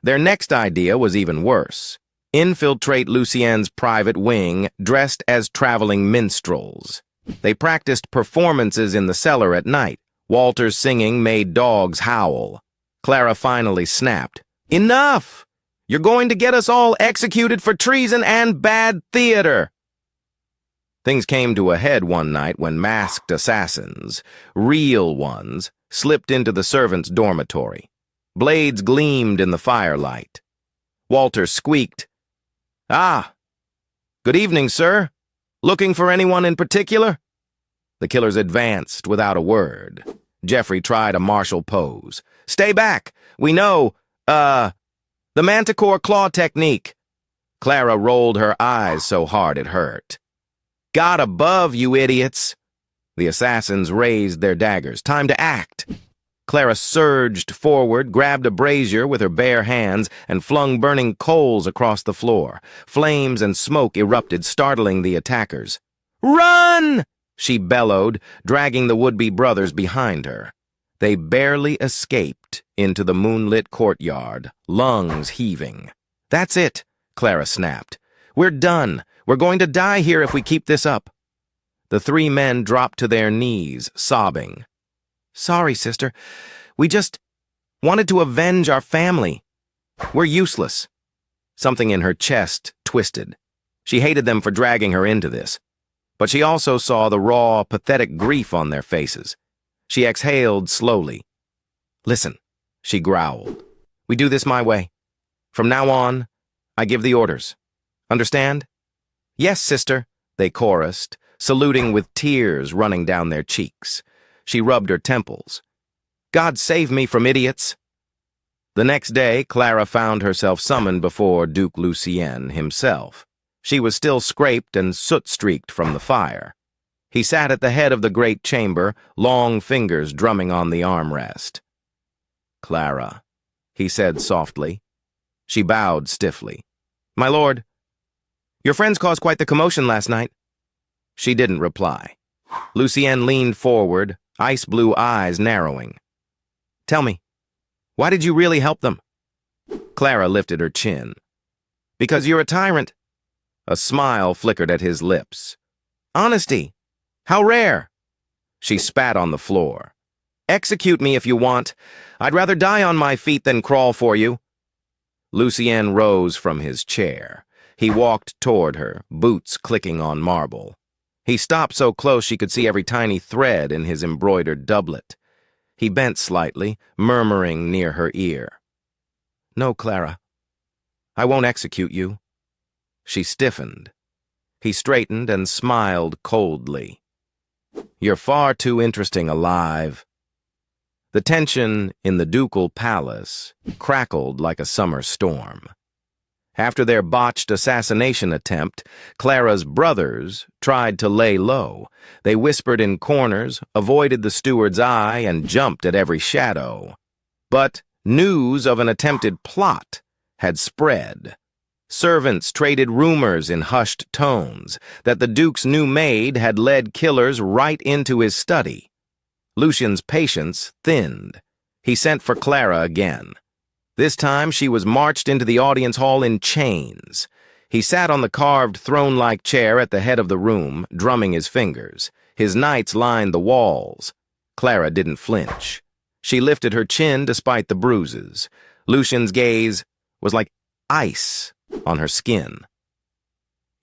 Their next idea was even worse. Infiltrate Lucien's private wing, dressed as traveling minstrels. They practiced performances in the cellar at night. Walter's singing made dogs howl. Clara finally snapped. "Enough! You're going to get us all executed for treason and bad theater." Things came to a head one night when masked assassins, real ones, slipped into the servants' dormitory. Blades gleamed in the firelight. Walter squeaked, "Ah! Good evening, sir. Looking for anyone in particular?" The killers advanced without a word. Jeffrey tried a martial pose. "Stay back! We know, the manticore claw technique." Clara rolled her eyes so hard it hurt. "Got above, you idiots!" The assassins raised their daggers. "Time to act." Clara surged forward, grabbed a brazier with her bare hands, and flung burning coals across the floor. Flames and smoke erupted, startling the attackers. "Run!" she bellowed, dragging the would-be brothers behind her. They barely escaped into the moonlit courtyard, lungs heaving. "That's it," Clara snapped. "We're done. We're going to die here if we keep this up." The three men dropped to their knees, sobbing. "Sorry, sister. We just wanted to avenge our family. We're useless." Something in her chest twisted. She hated them for dragging her into this. But she also saw the raw, pathetic grief on their faces. She exhaled slowly. "Listen," she growled. "We do this my way. From now on, I give the orders. Understand?" "Yes, sister," they chorused, saluting with tears running down their cheeks. She rubbed her temples. "God save me from idiots." The next day, Clara found herself summoned before Duke Lucien himself. She was still scraped and soot-streaked from the fire. He sat at the head of the great chamber, long fingers drumming on the armrest. "Clara," he said softly. She bowed stiffly. "My lord, your friends caused quite the commotion last night." She didn't reply. Lucien leaned forward, ice-blue eyes narrowing. "Tell me, why did you really help them?" Clara lifted her chin. "Because you're a tyrant." A smile flickered at his lips. "Honesty! How rare!" She spat on the floor. "Execute me if you want. I'd rather die on my feet than crawl for you." Lucien rose from his chair. He walked toward her, boots clicking on marble. He stopped so close she could see every tiny thread in his embroidered doublet. He bent slightly, murmuring near her ear. "No, Clara. I won't execute you." She stiffened. He straightened and smiled coldly. "You're far too interesting alive." The tension in the ducal palace crackled like a summer storm. After their botched assassination attempt, Clara's brothers tried to lay low. They whispered in corners, avoided the steward's eye, and jumped at every shadow. But news of an attempted plot had spread. Servants traded rumors in hushed tones that the Duke's new maid had led killers right into his study. Lucien's patience thinned. He sent for Clara again. This time she was marched into the audience hall in chains. He sat on the carved throne-like chair at the head of the room, drumming his fingers. His knights lined the walls. Clara didn't flinch. She lifted her chin despite the bruises. Lucien's gaze was like ice on her skin.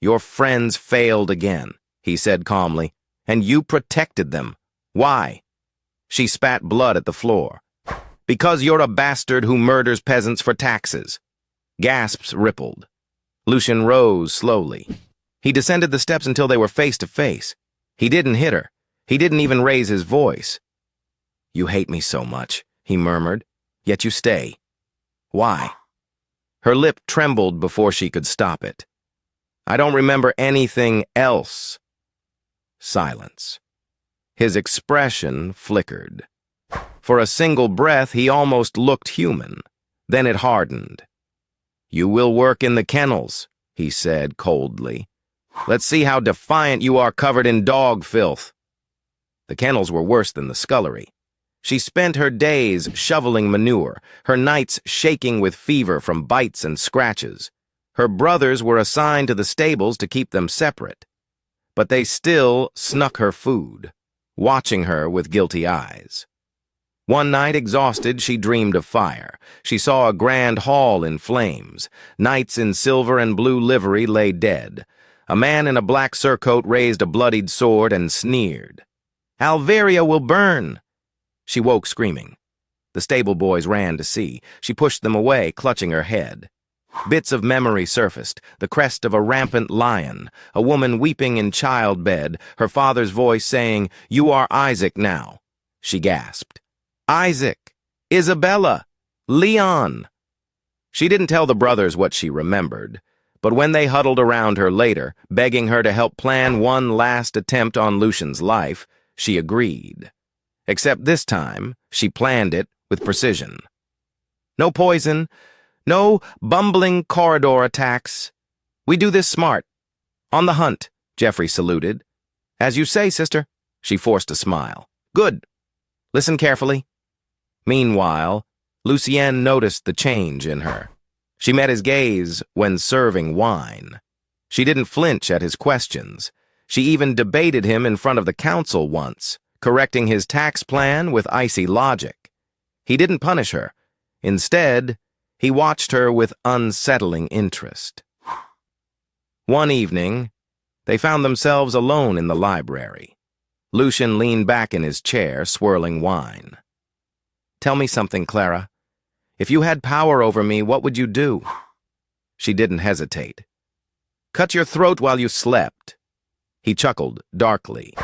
"Your friends failed again," he said calmly, "and you protected them. Why?" She spat blood at the floor. "Because you're a bastard who murders peasants for taxes." Gasps rippled. Lucien rose slowly. He descended the steps until they were face to face. He didn't hit her. He didn't even raise his voice. "You hate me so much," he murmured, "yet you stay. Why?" Her lip trembled before she could stop it. "I don't remember anything else." Silence. His expression flickered. For a single breath, he almost looked human. Then it hardened. "You will work in the kennels," he said coldly. "Let's see how defiant you are covered in dog filth." The kennels were worse than the scullery. She spent her days shoveling manure, her nights shaking with fever from bites and scratches. Her brothers were assigned to the stables to keep them separate. But they still snuck her food, watching her with guilty eyes. One night, exhausted, she dreamed of fire. She saw a grand hall in flames. Knights in silver and blue livery lay dead. A man in a black surcoat raised a bloodied sword and sneered. "Alvaria will burn!" She woke screaming. The stable boys ran to see. She pushed them away, clutching her head. Bits of memory surfaced, the crest of a rampant lion, a woman weeping in childbed, her father's voice saying, "You are Isaac now." She gasped. "Isaac! Isabella! Leon!" She didn't tell the brothers what she remembered, but when they huddled around her later, begging her to help plan one last attempt on Lucien's life, she agreed. Except this time, she planned it with precision. No poison, no bumbling corridor attacks. We do this smart. On the hunt, Geoffrey saluted. "As you say, sister." She forced a smile. "Good. Listen carefully." Meanwhile, Lucien noticed the change in her. She met his gaze when serving wine. She didn't flinch at his questions. She even debated him in front of the council once, correcting his tax plan with icy logic. He didn't punish her. Instead, he watched her with unsettling interest. One evening, they found themselves alone in the library. Lucien leaned back in his chair, swirling wine. "Tell me something, Clara. If you had power over me, what would you do?" She didn't hesitate. "Cut your throat while you slept." He chuckled darkly.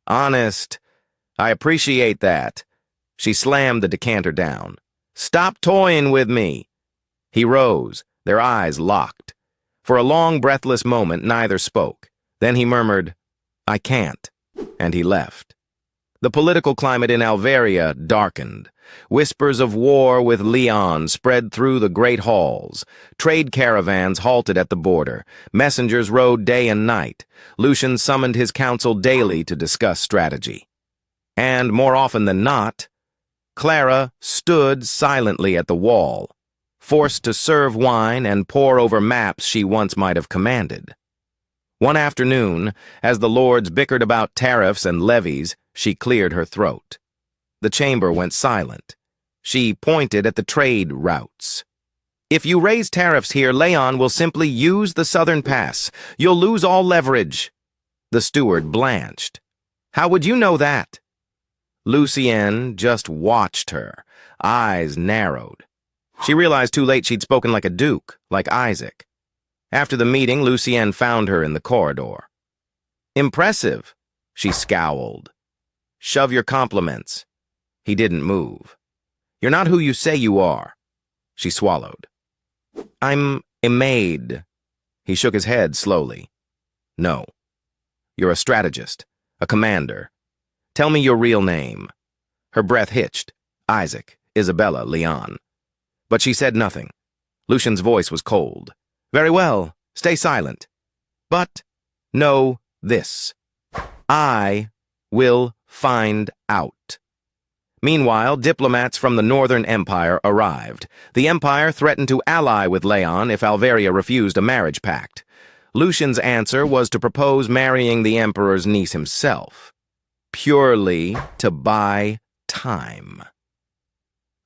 "Honest, I appreciate that." She slammed the decanter down. "Stop toying with me." He rose, their eyes locked. For a long, breathless moment, neither spoke. Then he murmured, "I can't," and he left. The political climate in Alvaria darkened. Whispers of war with Leon spread through the great halls. Trade caravans halted at the border. Messengers rode day and night. Lucien summoned his council daily to discuss strategy. And, more often than not, Clara stood silently at the wall, forced to serve wine and pore over maps she once might have commanded. One afternoon, as the lords bickered about tariffs and levies, she cleared her throat. The chamber went silent. She pointed at the trade routes. "If you raise tariffs here, Leon will simply use the southern pass. You'll lose all leverage." The steward blanched. "How would you know that?" Lucien just watched her, eyes narrowed. She realized too late she'd spoken like a duke, like Isaac. After the meeting, Lucien found her in the corridor. "Impressive," she scowled. "Shove your compliments." He didn't move. "You're not who you say you are." She swallowed. "I'm a maid." He shook his head slowly. "No. You're a strategist, a commander. Tell me your real name." Her breath hitched. "Isaac, Isabella, León." But she said nothing. Lucien's voice was cold. "Very well, stay silent. But know this. I will find out." Meanwhile, diplomats from the Northern Empire arrived. The Empire threatened to ally with Leon if Alvaria refused a marriage pact. Lucien's answer was to propose marrying the Emperor's niece himself, purely to buy time.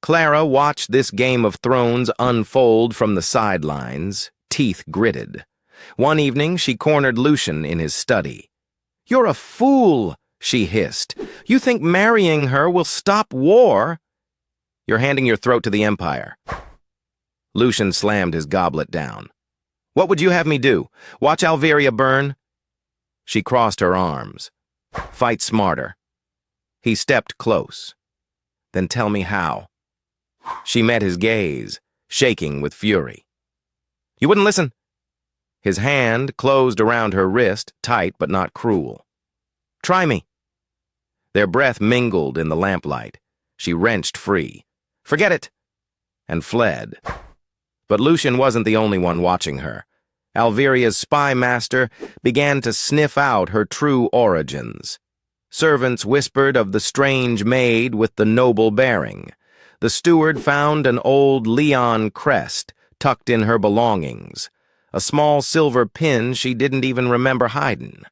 Clara watched this Game of Thrones unfold from the sidelines, teeth gritted. One evening, she cornered Lucien in his study. "You're a fool," she hissed. "You think marrying her will stop war?" "You're handing your throat to the Empire." Lucien slammed his goblet down. "What would you have me do? Watch Alvaria burn?" She crossed her arms. "Fight smarter." He stepped close. "Then tell me how." She met his gaze, shaking with fury. "You wouldn't listen." His hand closed around her wrist, tight but not cruel. "Try me." Their breath mingled in the lamplight. She wrenched free. "Forget it!" and fled. But Lucien wasn't the only one watching her. Alvaria's spy master began to sniff out her true origins. Servants whispered of the strange maid with the noble bearing. The steward found an old Leon crest tucked in her belongings, a small silver pin she didn't even remember hiding.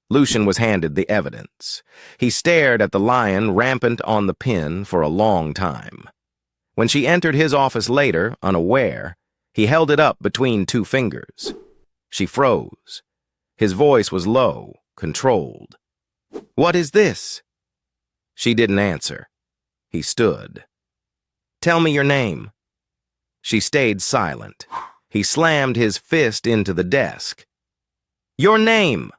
Lucien was handed the evidence. He stared at the lion rampant on the pin for a long time. When she entered his office later, unaware, he held it up between two fingers. She froze. His voice was low, controlled. "What is this?" She didn't answer. He stood. "Tell me your name." She stayed silent. He slammed his fist into the desk. "Your name!"